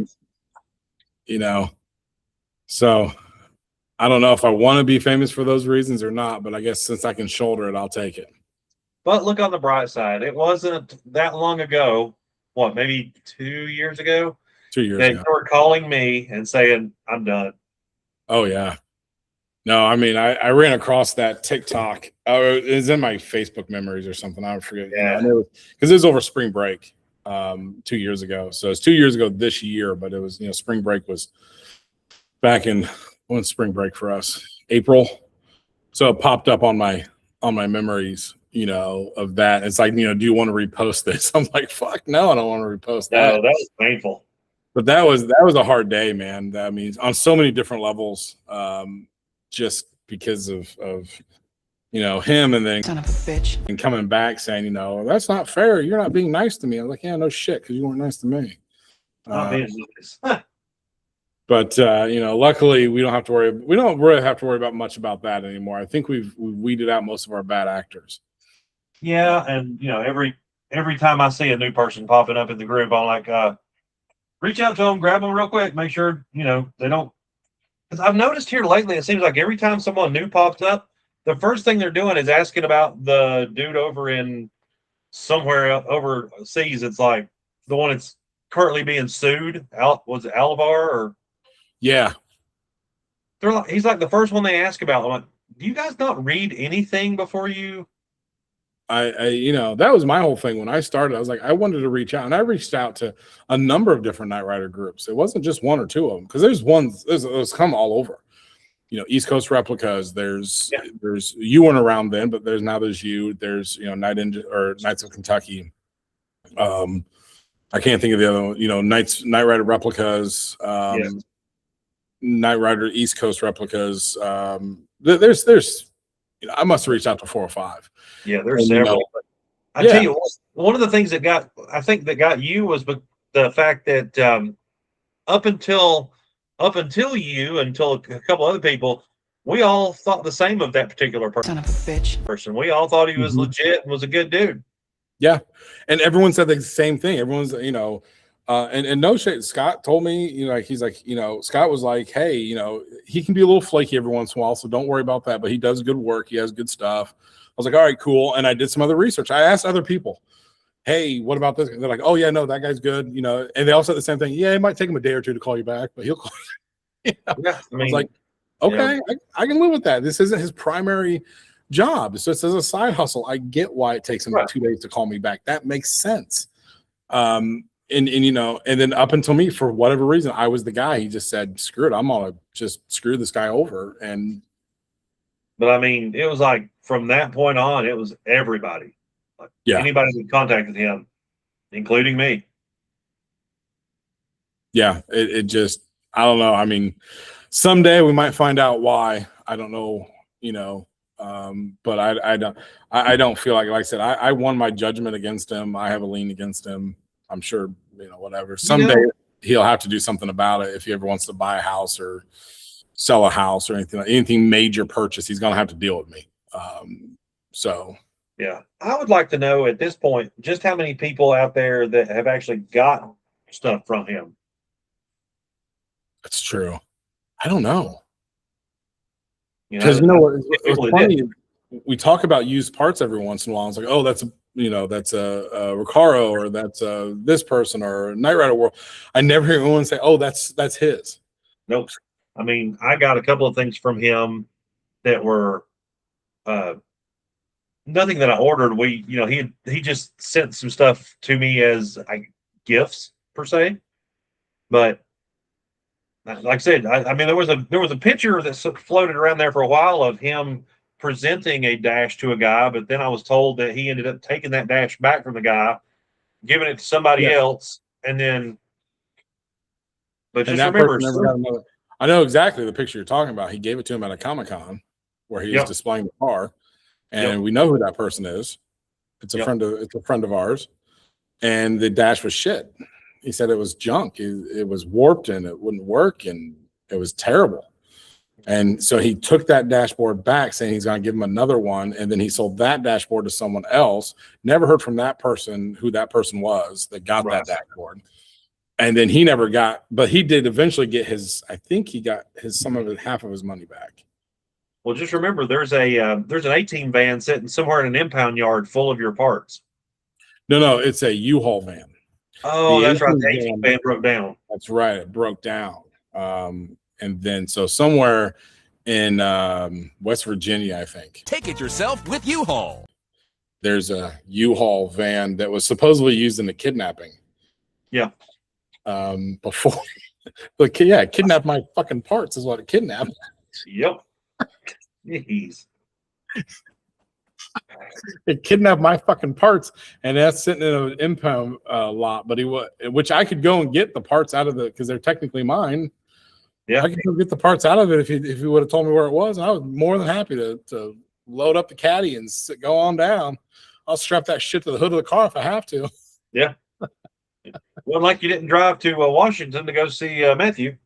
So I don't know if I want to be famous for those reasons or not, but I guess since I can shoulder it, I'll take it. but look on the bright side. It wasn't that long ago. What, maybe 2 years ago? 2 years They ago. were calling me and saying, I'm done. Oh yeah. No, I mean I ran across that TikTok. It's in my Facebook memories or something. I forget. Yeah. Because it was over spring break 2 years ago. So it's 2 years ago this year, but it was spring break was back in when spring break for us, April. So it popped up on my memories, of that. It's like, do you want to repost this? I'm like, fuck no, I don't want to repost that. No, that was painful. But that was a hard day, man. That means on so many different levels, just because of him, and then Son of a bitch. and coming back saying, that's not fair. You're not being nice to me. I was like, yeah, no shit, because you weren't nice to me. But luckily we don't really have to worry about much about that anymore. I think we've weeded out most of our bad actors. Yeah, and every time I see a new person popping up in the group, I'm like, reach out to them, grab them real quick, make sure they don't. Because I've noticed here lately, it seems like every time someone new pops up, the first thing they're doing is asking about the dude over in somewhere overseas. It's like the one that's currently being sued. Was it Alivar or? Yeah. They're like, he's like the first one they ask about. I'm like, do you guys not read anything before you? I that was my whole thing when I started. I was like, I wanted to reach out, and I reached out to a number of different Night Rider groups. It wasn't just one or two of them, because there's come all over. East Coast Replicas. There's you weren't around then, but there's you. There's Knights of Kentucky. I can't think of the other one. Night Rider Replicas. Night Rider East Coast Replicas. There's I must have reached out to 4 or 5. Yeah, there's several. I tell you what, one of the things that got you was the fact that up until you, until a couple other people, we all thought the same of that particular Son of a bitch. person. We all thought he was legit and was a good dude. Yeah, and everyone said the same thing. Everyone's and no shade. Scott told me, Scott was like, hey, he can be a little flaky every once in a while, so don't worry about that. But he does good work. He has good stuff. I was like, all right, cool. And I did some other research. I asked other people, hey, what about this? And they're like, oh yeah, no, that guy's good. And they all said the same thing. Yeah, it might take him a day or two to call you back, but he'll call you. Yeah, I was like, okay, I can live with that. This isn't his primary job. It's just as a side hustle. I get why it takes him 2 days to call me back. That makes sense. And then up until me, for whatever reason, I was the guy. He just said, screw it, I'm gonna just screw this guy over. But I mean, it was like from that point on, it was everybody. Like anybody who contacted him, including me. Yeah, it just, I don't know. I mean, someday we might find out why. I don't know, But I don't feel like I said, I won my judgment against him. I have a lien against him. I'm sure, whatever. Someday he'll have to do something about it if he ever wants to buy a house or sell a house or anything major purchase. He's going to have to deal with me. So. Yeah. I would like to know at this point just how many people out there that have actually gotten stuff from him. That's true. I don't know. Because What's funny, we talk about used parts every once in a while. It's like, oh, that's a Recaro, or that's this person, or Knight Rider World. I never hear anyone say, oh, that's his. Nope. I mean, I got a couple of things from him that were nothing that I ordered. He just sent some stuff to me as gifts per se. But like I said, I mean, there was a picture that floated around there for a while of him presenting a dash to a guy, but then I was told that he ended up taking that dash back from the guy, giving it to somebody else, and then. But just remember, never got another. I know exactly the picture you're talking about. He gave it to him at a Comic-Con where he was displaying the car, and we know who that person is. It's a friend of ours, and the dash was shit. He said it was junk. It was warped and it wouldn't work, and it was terrible. And so he took that dashboard back, saying he's going to give him another one, and then he sold that dashboard to someone else. Never heard from that person who that person was that got that dashboard. And then he never got, but he did eventually get his. I think he got half of his money back. Well, just remember, there's an 18 van sitting somewhere in an impound yard full of your parts. No, it's a U-Haul van. Oh, that's right. The 18 van broke down. That's right. It broke down. And then so somewhere in West Virginia, I think. Take it yourself with U-Haul. There's a U-Haul van that was supposedly used in the kidnapping. Yeah. Before, it kidnapped my fucking parts is what it kidnapped. Yep. Jeez. It kidnapped my fucking parts, and that's sitting in an impound lot. But which I could go and get the parts out of because they're technically mine. Yeah, I could go get the parts out of it if you would have told me where it was. And I was more than happy to load up the caddy and go on down. I'll strap that shit to the hood of the car if I have to. Yeah. Well, like you didn't drive to Washington to go see Matthew.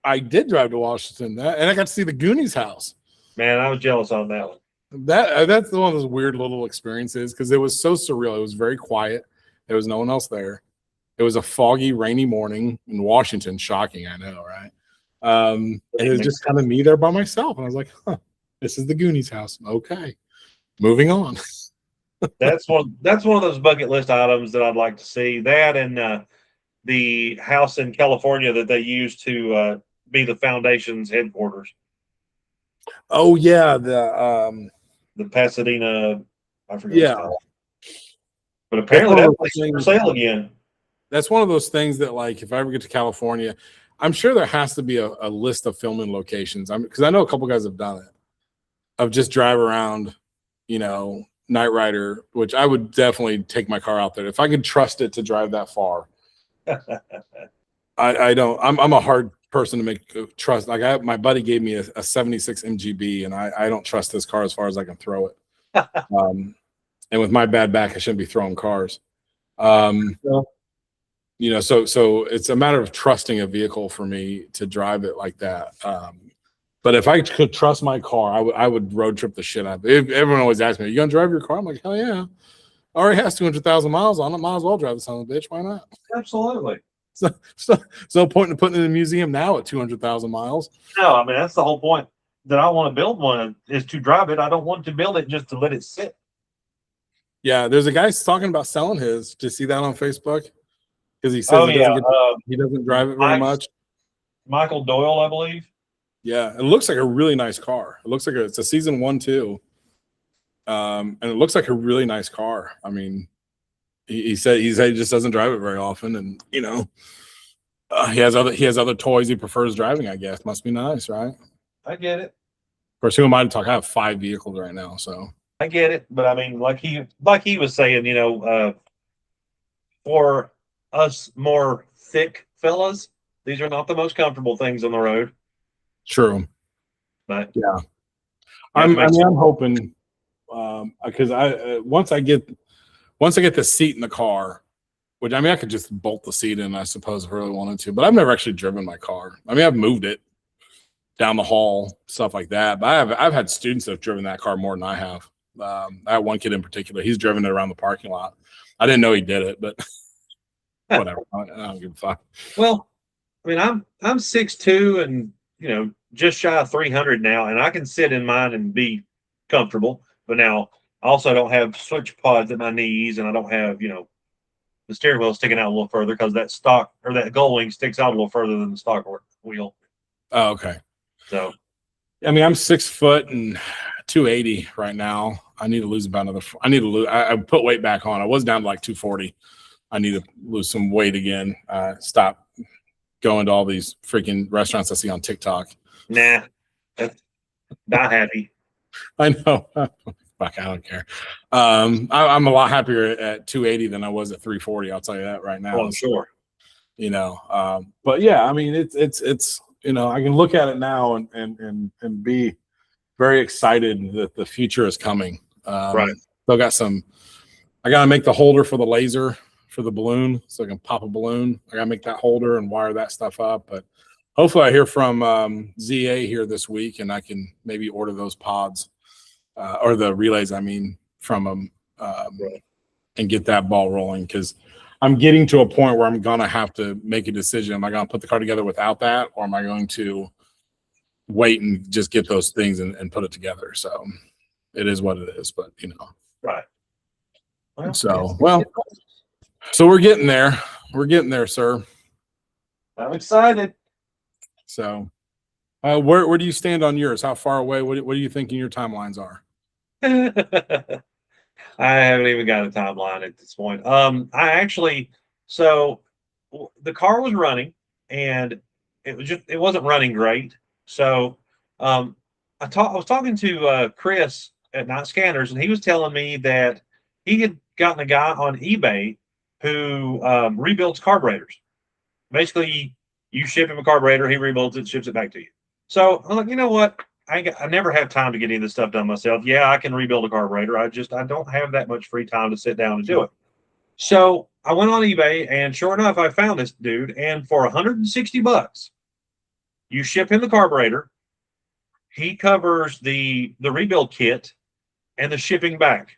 I did drive to Washington, and I got to see the Goonies house. Man, I was jealous on that one. That's one of those weird little experiences because it was so surreal. It was very quiet. There was no one else there. It was a foggy, rainy morning in Washington. Shocking, I know, right? And it was just kind of me there by myself, and I was like, this is the Goonies house. Okay, moving on. That's one of those bucket list items that I'd like to see. That and the house in California that they used to be the foundation's headquarters. Oh yeah, the Pasadena, I forget. Yeah, but apparently that place is for sale again. That's one of those things that, like, if I ever get to California, I'm sure there has to be a list of filming locations. Because I know a couple guys have done it, of just drive around, Knight Rider, which I would definitely take my car out there if I could trust it to drive that far. I don't. I'm a hard person to make trust. Like my buddy gave me a 76 MGB, and I don't trust this car as far as I can throw it. And with my bad back, I shouldn't be throwing cars. So it's a matter of trusting a vehicle for me to drive it like that. But if I could trust my car, I would road trip the shit out of it. Everyone always asks me, "Are you gonna drive your car?" I'm like, "Hell yeah!" Already has 200,000 miles on it. Might as well drive the son of a bitch. Why not? Absolutely. So no point in putting it in a museum now at 200,000 miles. No, I mean that's the whole point. That I want to build one is to drive it. I don't want to build it just to let it sit. Yeah, there's a guy talking about selling his. Did you see that on Facebook? Because he says he doesn't drive it very much. Michael Doyle, I believe. Yeah, it looks like a really nice car. It looks like it's a season 1 too, and it looks like a really nice car. I mean, he said he just doesn't drive it very often, and he has other toys he prefers driving. I guess must be nice, right? I get it. Of course, who am I to talk? I have 5 vehicles right now, so I get it. But I mean, like he was saying, for us more thick fellas, these are not the most comfortable things on the road. True. But yeah, I'm hoping because once I get the seat in the car, which I could just bolt the seat in, I suppose, if I really wanted to. But I've never actually driven my car. I've moved it down the hall, stuff like that. But I've had students that have driven that car more than I have. I had one kid in particular. He's driven it around the parking lot. I didn't know he did it, but whatever. I don't give a fuck. Well, I'm 6'2" and just shy of 300 now, and I can sit in mine and be comfortable. But now I also don't have switch pods at my knees, and I don't have the steering wheel sticking out a little further because that stock or that gull wing sticks out a little further than the stock wheel. Oh, okay. So, I'm 6 foot and 280 right now. I need to lose about another. I put weight back on. I was down to like 240. I need to lose some weight again. Stop going to all these freaking restaurants I see on TikTok. Nah, that's not happy. I know. Fuck, I don't care. I'm a lot happier at 280 than I was at 340. I'll tell you that right now. Oh, I'm sure. But yeah, it's I can look at it now and be very excited that the future is coming. Right. Still got some. I got to make the holder for the laser for the balloon, so I can pop a balloon. I got to make that holder and wire that stuff up. But hopefully, I hear from ZA here this week, and I can maybe order those pods or the relays. From them and get that ball rolling, because I'm getting to a point where I'm gonna have to make a decision. Am I gonna put the car together without that, or am I going to wait and just get those things and put it together? So it is what it is, but Right. So we're getting there. We're getting there, sir. I'm excited. So where do you stand on yours? How far away? What do you think your timelines are? I haven't even got a timeline at this point. So the car was running and it wasn't running great. So I was talking to Chris at Night Scanners, and he was telling me that he had gotten a guy on eBay who rebuilds carburetors. Basically, you ship him a carburetor, he rebuilds it, ships it back to you. So I'm like, you know what? I never have time to get any of this stuff done myself. Yeah, I can rebuild a carburetor. I don't have that much free time to sit down and do it. So I went on eBay, and sure enough, I found this dude. And for $160, you ship him the carburetor. He covers the rebuild kit and the shipping back.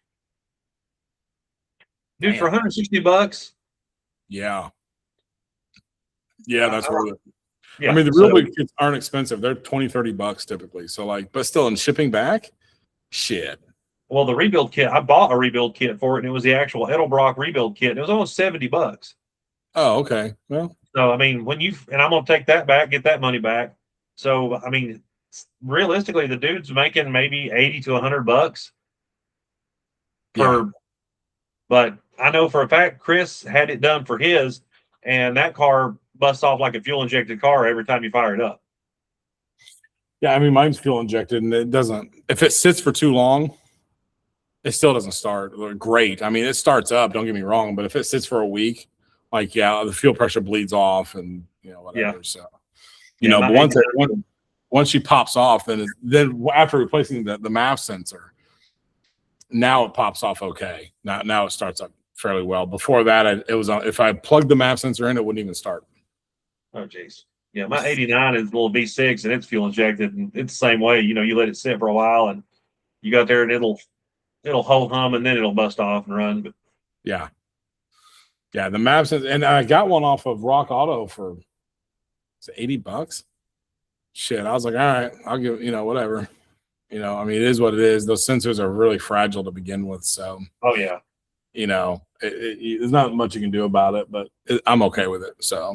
Dude, for $160. Yeah, that's worth it. Yeah, the real big kits aren't expensive. They're $20-$30 typically. So but still in shipping back, shit. Well, the rebuild kit, I bought a rebuild kit for it, and it was the actual Edelbrock rebuild kit. And it was almost $70. Oh, okay. Well, so and I'm gonna take that back, get that money back. So realistically, the dude's making maybe $80 to $100 but I know for a fact Chris had it done for his, and that car busts off like a fuel injected car every time you fire it up. Yeah, mine's fuel injected, and it doesn't. If it sits for too long, it still doesn't start great. It starts up. Don't get me wrong, but if it sits for a week, the fuel pressure bleeds off, and whatever. Yeah. So, but once she pops off, then after replacing the MAF sensor, now it pops off okay. Now it starts up fairly well. Before that, it was on. If I plugged the MAF sensor in, it wouldn't even start. Oh, jeez. Yeah, my 89 is a little V6, and it's fuel injected, and it's the same way. You let it sit for a while, and you got there, and it'll ho hum, and then it'll bust off and run. But yeah, the MAF sensor, and I got one off of Rock Auto for $80. Shit, I was like, all right, I'll give whatever. It is what it is. Those sensors are really fragile to begin with, so. Oh yeah. There's not much you can do about it, but I'm okay with it. So.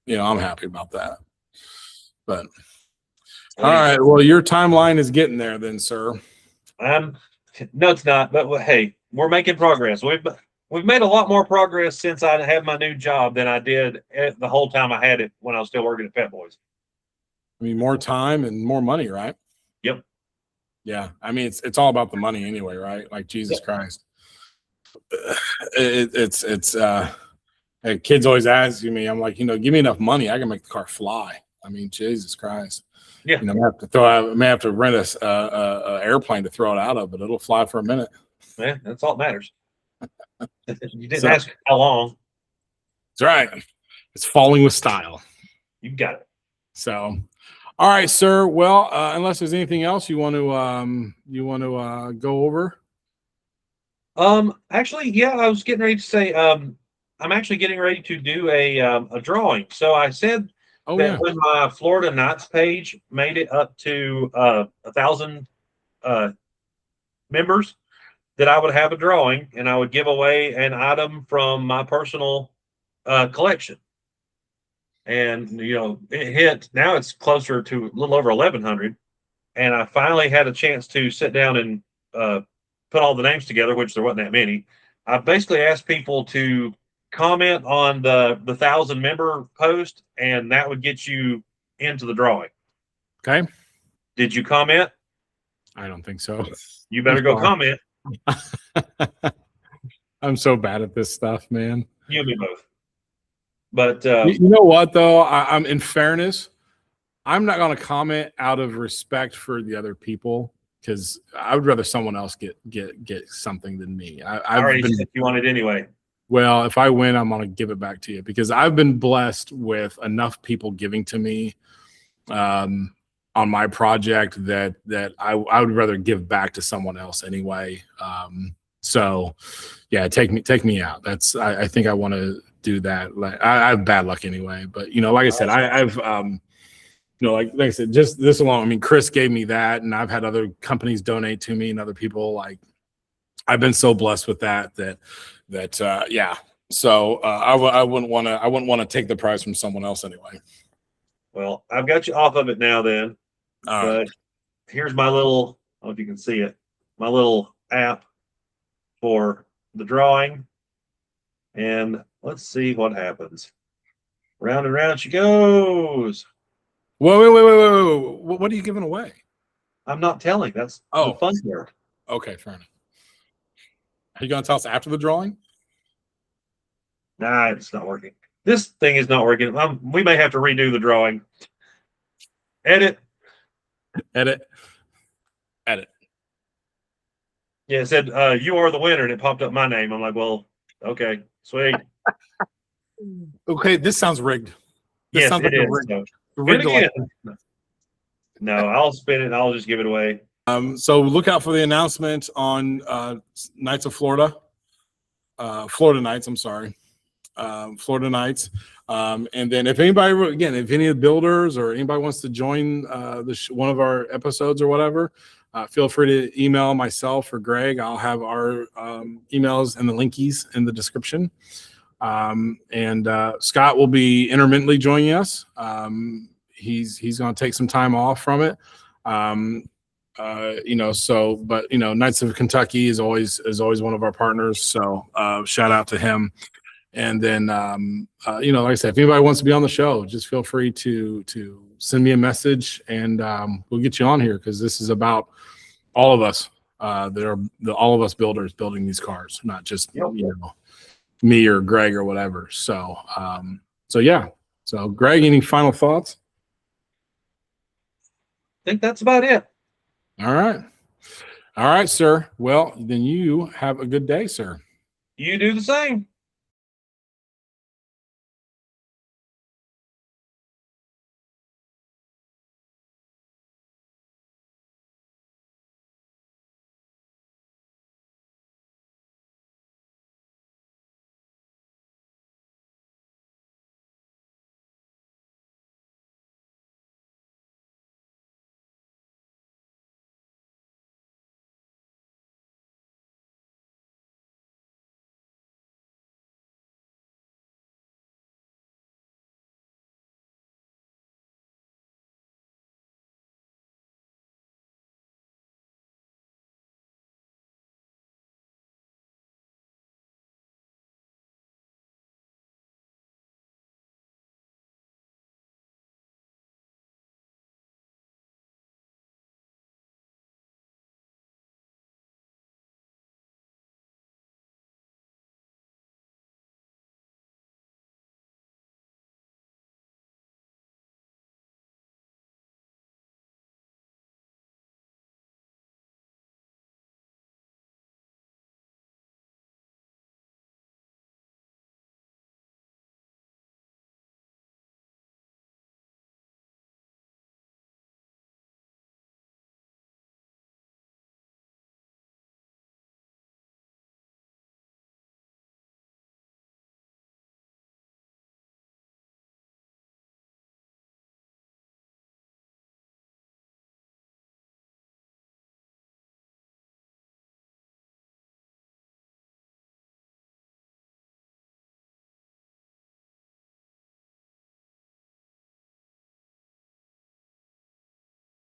I'm happy about that. But all right, well, your timeline is getting there then, sir. No, it's not. But hey, we're making progress. We've made a lot more progress since I had my new job than I did the whole time I had it when I was still working at Pet Boys. More time and more money, right? Yep. Yeah, it's all about the money anyway, right? Like Jesus Christ. Kids always ask me, I'm like, give me enough money, I can make the car fly. Jesus Christ. Yeah. You know, I may have to rent a airplane to throw it out of, but it'll fly for a minute. Yeah, that's all that matters. You didn't So- ask how long. That's right. It's falling with style. You got it. So, all right, sir. Well, unless there's anything else you want to go over. Actually, yeah, I was getting ready to say, I'm actually getting ready to do a drawing. So I said Oh that yeah. when my Florida Nights page made it up to 1,000 members, that I would have a drawing and I would give away an item from my personal collection. And it hit. Now it's closer to a little over 1,100, and I finally had a chance to sit down and put all the names together, which there wasn't that many. I basically asked people to comment on the 1,000 member post, and that would get you into the drawing. Okay. Did you comment? I don't think so. You better go Sorry. comment. I'm so bad at this stuff, man. You and me both. But You know what though? I'm in fairness, I'm not going to comment out of respect for the other people because I would rather someone else get something than me. I I've already been, said you want it anyway. well, if I win, I'm going to give it back to you because I've been blessed with enough people giving to me on my project that I would rather give back to someone else anyway. So yeah, take me out. That's I think I want to do that. Like I have bad luck anyway, but like I said, I've like I said, just this alone. I mean, Chris gave me that, and I've had other companies donate to me, and other people. Like I've been so blessed with that. Yeah. So I wouldn't want to take the prize from someone else anyway. Well, I've got you off of it now then. All But right. here's my little, I don't know if you can see it, my little app for the drawing. And let's see what happens. Round and round she goes. Wait. What are you giving away? I'm not telling. That's the fun part. Okay, fair enough. Are you going to tell us after the drawing? Nah, it's not working. This thing is not working. We may have to redo the drawing. Edit. Edit. Yeah, it said you are the winner, and it popped up my name. I'm like, well, okay, sweet. Okay, this sounds rigged. This Yes, sounds it like is. a rigged, So, rigged spin it again. No, I'll spin it. I'll just give it away. So look out for the announcement on Nights of Florida. Florida Nights, I'm sorry. Florida Nights. And then if anybody, again, if any of the builders or anybody wants to join one of our episodes or whatever, feel free to email myself or Greg. I'll have our emails and the linkies in the description. And Scott will be intermittently joining us. He's going to take some time off from it. But Knights of Kentucky is always one of our partners. So shout out to him. And then like I said, if anybody wants to be on the show, just feel free to send me a message and we'll get you on here because this is about all of us. All of us builders building these cars, not just me or Greg or whatever. So yeah. So Greg, any final thoughts? I think that's about it. All right, sir. Well, then you have a good day, sir. You do the same.